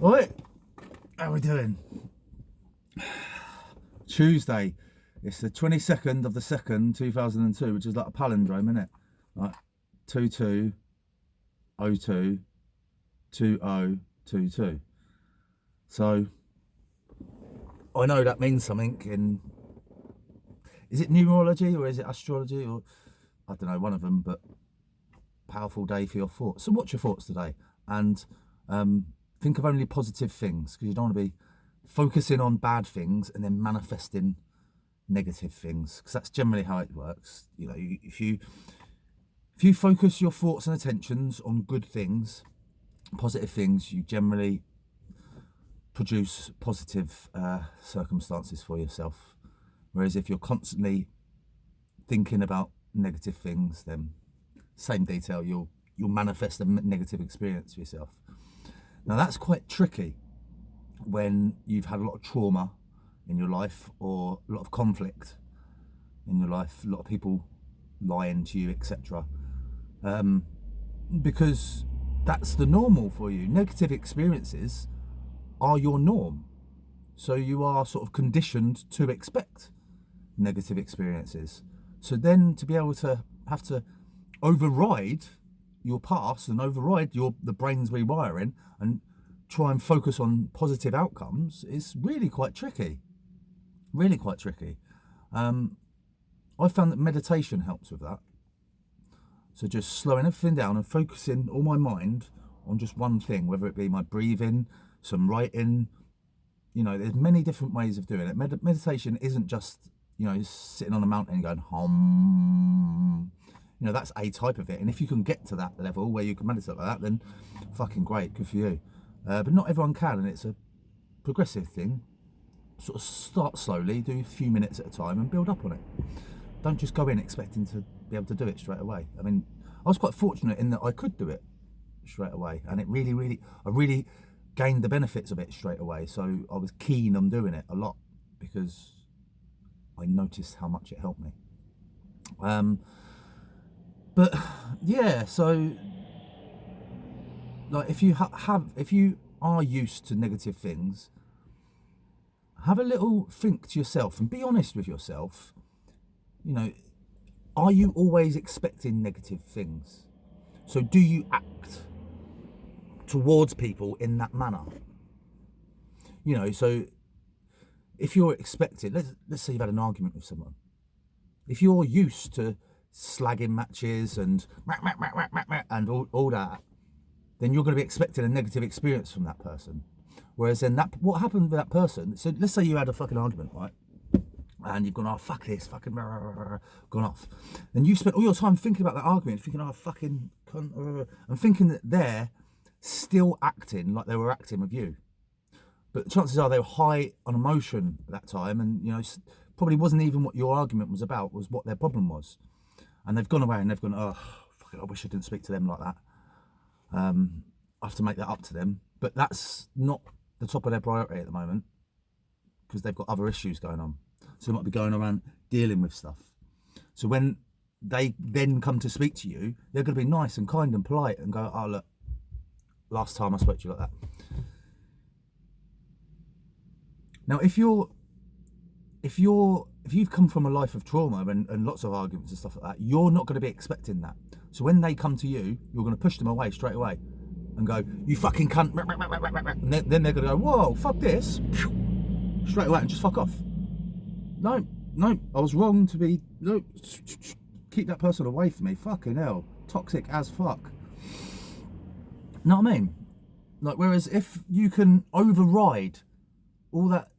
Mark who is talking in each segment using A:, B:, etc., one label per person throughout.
A: Right, how are we doing? Tuesday. It's the 22nd of the 2nd, 2002, which is like a palindrome, isn't it? Like 22022022. So I know that means something in. Is it numerology or is it astrology or I don't know, one of them, but powerful day for your thoughts. So watch your thoughts today and think of only positive things, because you don't want to be focusing on bad things and then manifesting negative things, because that's generally how it works. You know, if you focus your thoughts and attentions on good things, positive things, you generally produce positive circumstances for yourself. Whereas if you're constantly thinking about negative things, then same detail, you'll manifest a negative experience for yourself. Now that's quite tricky when you've had a lot of trauma in your life or a lot of conflict in your life, a lot of people lying to you, etc. Because that's the normal for you. Negative experiences are your norm. So you are sort of conditioned to expect negative experiences. So then to be able to have to override your past and override the brain's rewiring and try and focus on positive outcomes is really quite tricky. Really quite tricky. I found that meditation helps with that. So just slowing everything down and focusing all my mind on just one thing, whether it be my breathing, some writing. You know, there's many different ways of doing it. Meditation isn't just, you know, sitting on a mountain and going hum. You know, that's a type of it. And if you can get to that level where you can meditate like that, then fucking great, good for you. But not everyone can, and it's a progressive thing. Sort of start slowly, do a few minutes at a time and build up on it. Don't just go in expecting to be able to do it straight away. I mean, I was quite fortunate in that I could do it straight away, and I really gained the benefits of it straight away. So I was keen on doing it a lot because I noticed how much it helped me. But yeah, so like if you are used to negative things, have a little think to yourself and be honest with yourself. You know, are you always expecting negative things? So do you act towards people in that manner? You know, so if you're expecting, let's say you've had an argument with someone. If you're used to slagging matches and all that, then you're going to be expecting a negative experience from that person. Whereas then what happened with that person, so let's say you had a fucking argument, right? And you've gone, oh, fuck this, fucking, gone off. Then you spent all your time thinking about that argument, thinking, oh, fucking, and thinking that they're still acting like they were acting with you. But chances are they were high on emotion at that time, and, you know, probably wasn't even what your argument was about, was what their problem was. And they've gone away and they've gone, oh, fuck it, I wish I didn't speak to them like that. I have to make that up to them. But that's not the top of their priority at the moment, because they've got other issues going on. So they might be going around dealing with stuff. So when they then come to speak to you, they're going to be nice and kind and polite and go, oh, look, last time I spoke to you like that. Now, if you've come from a life of trauma and lots of arguments and stuff like that, you're not going to be expecting that. So when they come to you, you're going to push them away straight away and go, you fucking cunt. And then they're going to go, whoa, fuck this. Straight away and just fuck off. No, I was wrong to be, no, keep that person away from me. Fucking hell. Toxic as fuck. Know what I mean? Like, whereas if you can override all that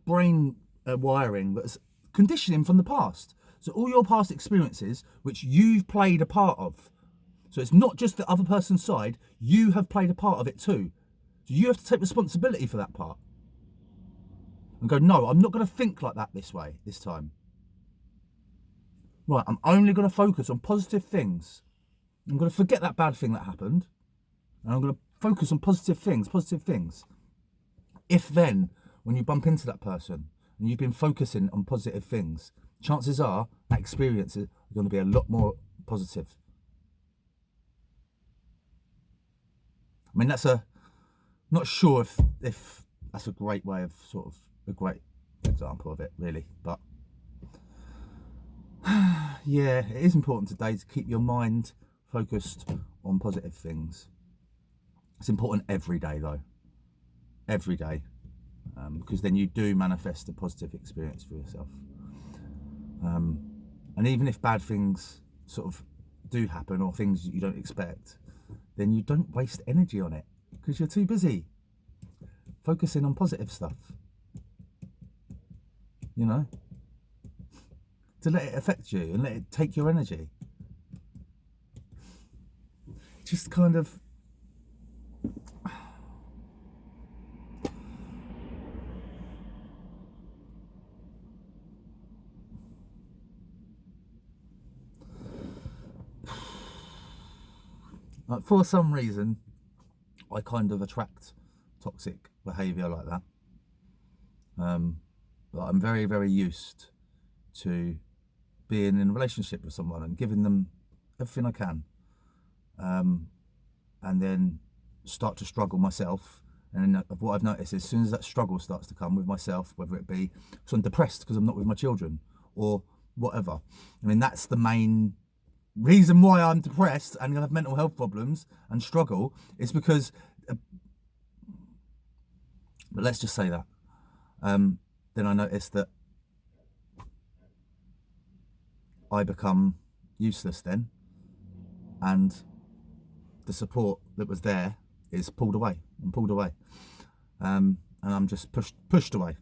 A: brain wiring that's conditioning from the past, so all your past experiences which you've played a part of, so it's not just the other person's side, you have played a part of it too. So you have to take responsibility for that part and go, no, I'm not going to think like that this way this time. Right, I'm only going to focus on positive things. I'm going to forget that bad thing that happened, and I'm going to focus on positive things. If then, when you bump into that person and you've been focusing on positive things, chances are that experience is going to be a lot more positive. I mean, that's a Not sure if that's a great way of sort of a great example of it, really. But yeah, it is important today to keep your mind focused on positive things. It's important every day, though. Every day. Because then you do manifest a positive experience for yourself. And even if bad things sort of do happen or things you don't expect, then you don't waste energy on it because you're too busy focusing on positive stuff, you know, to let it affect you and let it take your energy. Just kind of like, for some reason, I kind of attract toxic behaviour like that. But I'm very, very used to being in a relationship with someone and giving them everything I can, and then start to struggle myself. And then what I've noticed is as soon as that struggle starts to come with myself, whether it be because I'm depressed because I'm not with my children or whatever, I mean, that's the main reason why I'm depressed and have mental health problems and struggle, is because, but let's just say that, then I noticed that I become useless then, and the support that was there is pulled away and pulled away, and I'm just pushed away.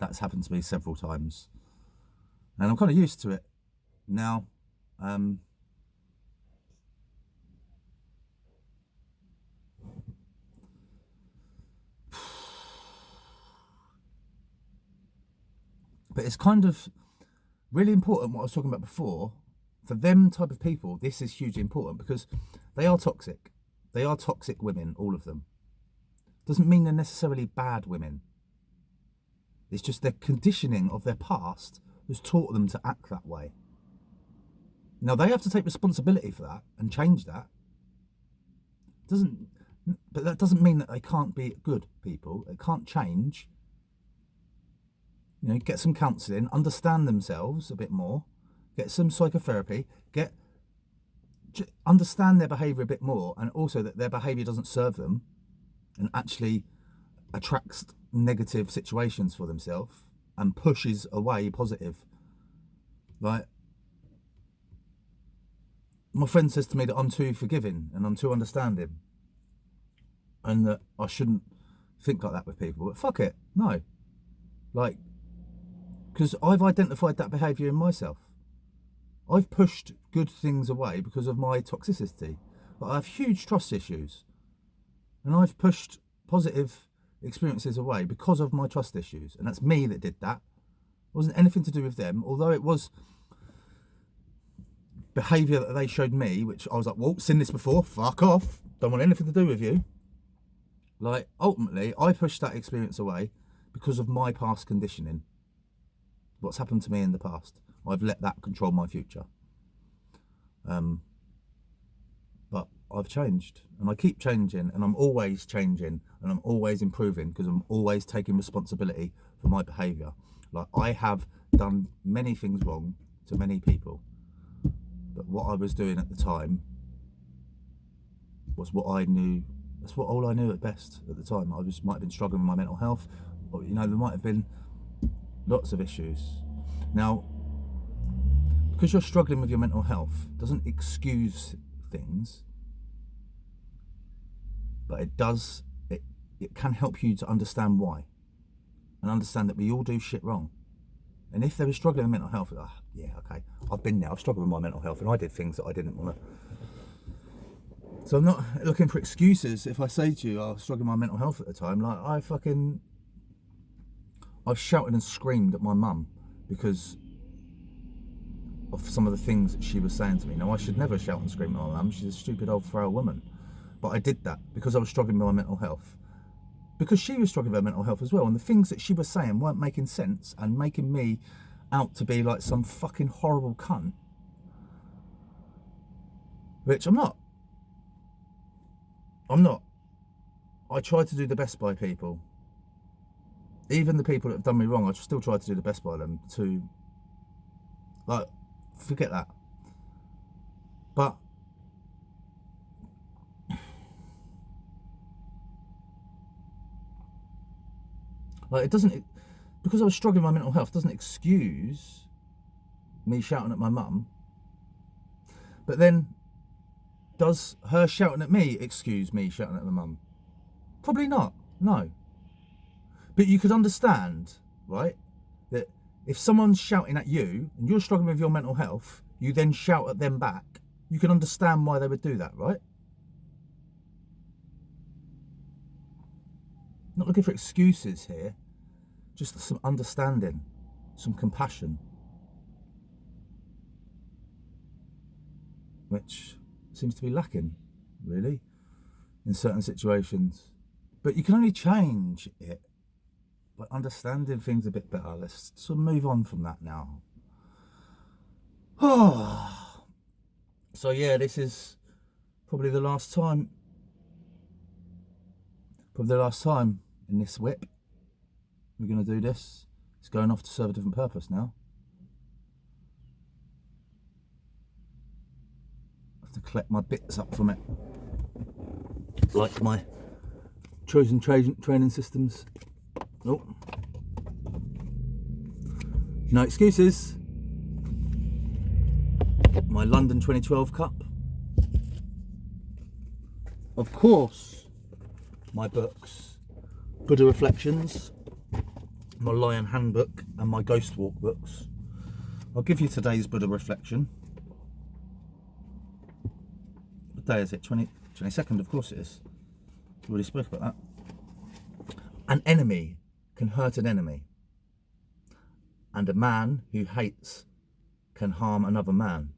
A: That's happened to me several times, and I'm kind of used to it now. But it's kind of really important what I was talking about before. For them type of people, this is hugely important because they are toxic. They are toxic women, all of them. Doesn't mean they're necessarily bad women. It's just their conditioning of their past has taught them to act that way. Now they have to take responsibility for that and change that. But that doesn't mean that they can't be good people. They can't change. You know, get some counselling, understand themselves a bit more, get some psychotherapy, understand their behaviour a bit more, and also that their behaviour doesn't serve them and actually attracts negative situations for themselves and pushes away positive. Like, my friend says to me that I'm too forgiving and I'm too understanding and that I shouldn't think like that with people. But fuck it, no. Like, because I've identified that behaviour in myself. I've pushed good things away because of my toxicity. But I have huge trust issues. And I've pushed positive experiences away because of my trust issues. And that's me that did that. It wasn't anything to do with them, although it was behaviour that they showed me, which I was like, well, seen this before, fuck off. Don't want anything to do with you. Like, ultimately, I pushed that experience away because of my past conditioning. What's happened to me in the past. I've let that control my future. But I've changed and I keep changing and I'm always changing and I'm always improving because I'm always taking responsibility for my behaviour. Like, I have done many things wrong to many people, but what I was doing at the time was what I knew. That's what all I knew at best at the time. I might have been struggling with my mental health, or, you know, there might have been lots of issues. Now, because you're struggling with your mental health doesn't excuse things, but it does, it can help you to understand why and understand that we all do shit wrong. And if they were struggling with mental health, yeah, okay, I've been there, I've struggled with my mental health and I did things that I didn't want to. So I'm not looking for excuses if I say to you I was struggling with my mental health at the time. Like, I've shouted and screamed at my mum because of some of the things that she was saying to me. Now, I should never shout and scream at my mum. She's a stupid old frail woman. But I did that because I was struggling with my mental health. Because she was struggling with her mental health as well. And the things that she was saying weren't making sense and making me out to be like some fucking horrible cunt. Which I'm not. I'm not. I try to do the best by people. Even the people that have done me wrong, I still try to do the best by them. To, like, forget that. But like, it doesn't, because I was struggling with my mental health, doesn't excuse me shouting at my mum. But then, does her shouting at me excuse me shouting at my mum? Probably not, no. But you could understand, right, that if someone's shouting at you and you're struggling with your mental health, you then shout at them back, you can understand why they would do that, right? Not looking for excuses here, just some understanding, some compassion, which seems to be lacking, really, in certain situations. But you can only change it by understanding things a bit better. Let's sort of move on from that now. So yeah, this is probably the last time. Probably the last time in this whip we're going to do this. It's going off to serve a different purpose now. I have to collect my bits up from it, like my chosen training systems. Oh, no excuses. My London 2012 cup. Of course, my books, Buddha Reflections, my Lion Handbook, and my Ghost Walk books. I'll give you today's Buddha Reflection. What day is it? 22nd, of course it is. We already spoke about that. An enemy can hurt an enemy, and a man who hates can harm another man.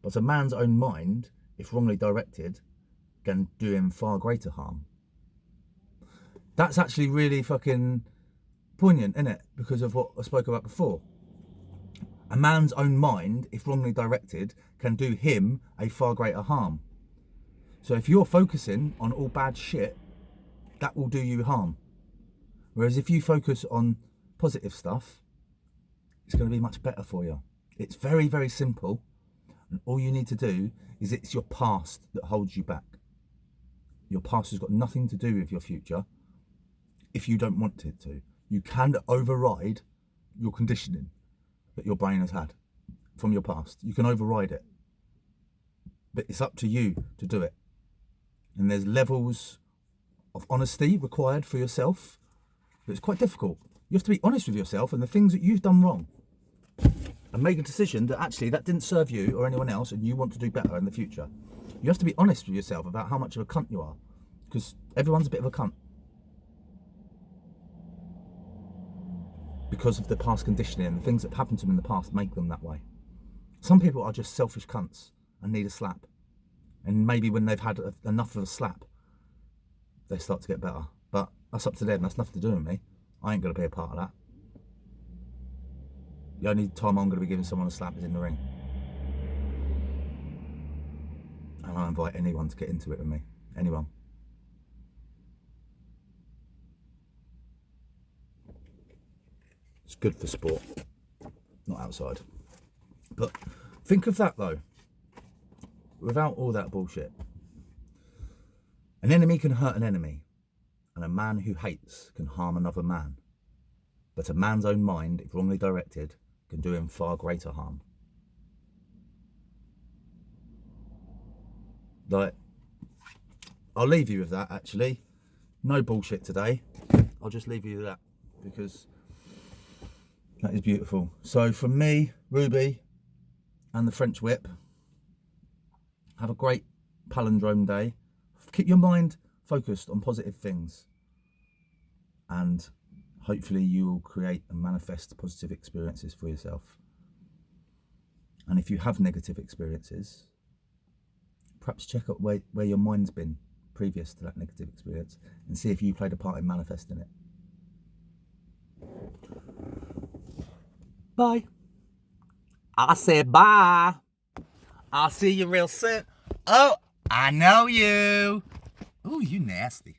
A: But a man's own mind, if wrongly directed, can do him far greater harm. That's actually really fucking poignant, isn't it? Because of what I spoke about before. A man's own mind, if wrongly directed, can do him a far greater harm. So if you're focusing on all bad shit, that will do you harm. Whereas if you focus on positive stuff, it's going to be much better for you. It's very, very simple. And all you need to do is, it's your past that holds you back. Your past has got nothing to do with your future if you don't want it to. You can override your conditioning that your brain has had from your past. You can override it. But it's up to you to do it. And there's levels of honesty required for yourself. But it's quite difficult. You have to be honest with yourself and the things that you've done wrong, and make a decision that actually that didn't serve you or anyone else and you want to do better in the future. You have to be honest with yourself about how much of a cunt you are, because everyone's a bit of a cunt. Because of the past conditioning and the things that happened to them in the past make them that way. Some people are just selfish cunts and need a slap. And maybe when they've had enough of a slap, they start to get better. But that's up to them. That's nothing to do with me. I ain't going to be a part of that. The only time I'm going to be giving someone a slap is in the ring. And I invite anyone to get into it with me. Anyone. It's good for sport, not outside. But think of that though, without all that bullshit. An enemy can hurt an enemy, and a man who hates can harm another man. But a man's own mind, if wrongly directed, can do him far greater harm. Like, I'll leave you with that actually. No bullshit today. I'll just leave you with that, because that is beautiful. So from me, Ruby, and the French Whip, have a great palindrome day. Keep your mind focused on positive things, and hopefully you will create and manifest positive experiences for yourself. And if you have negative experiences, perhaps check out where your mind's been previous to that negative experience and see if you played a part in manifesting it. Bye. I said bye. I'll see you real soon. Oh, I know you. Oh, you nasty.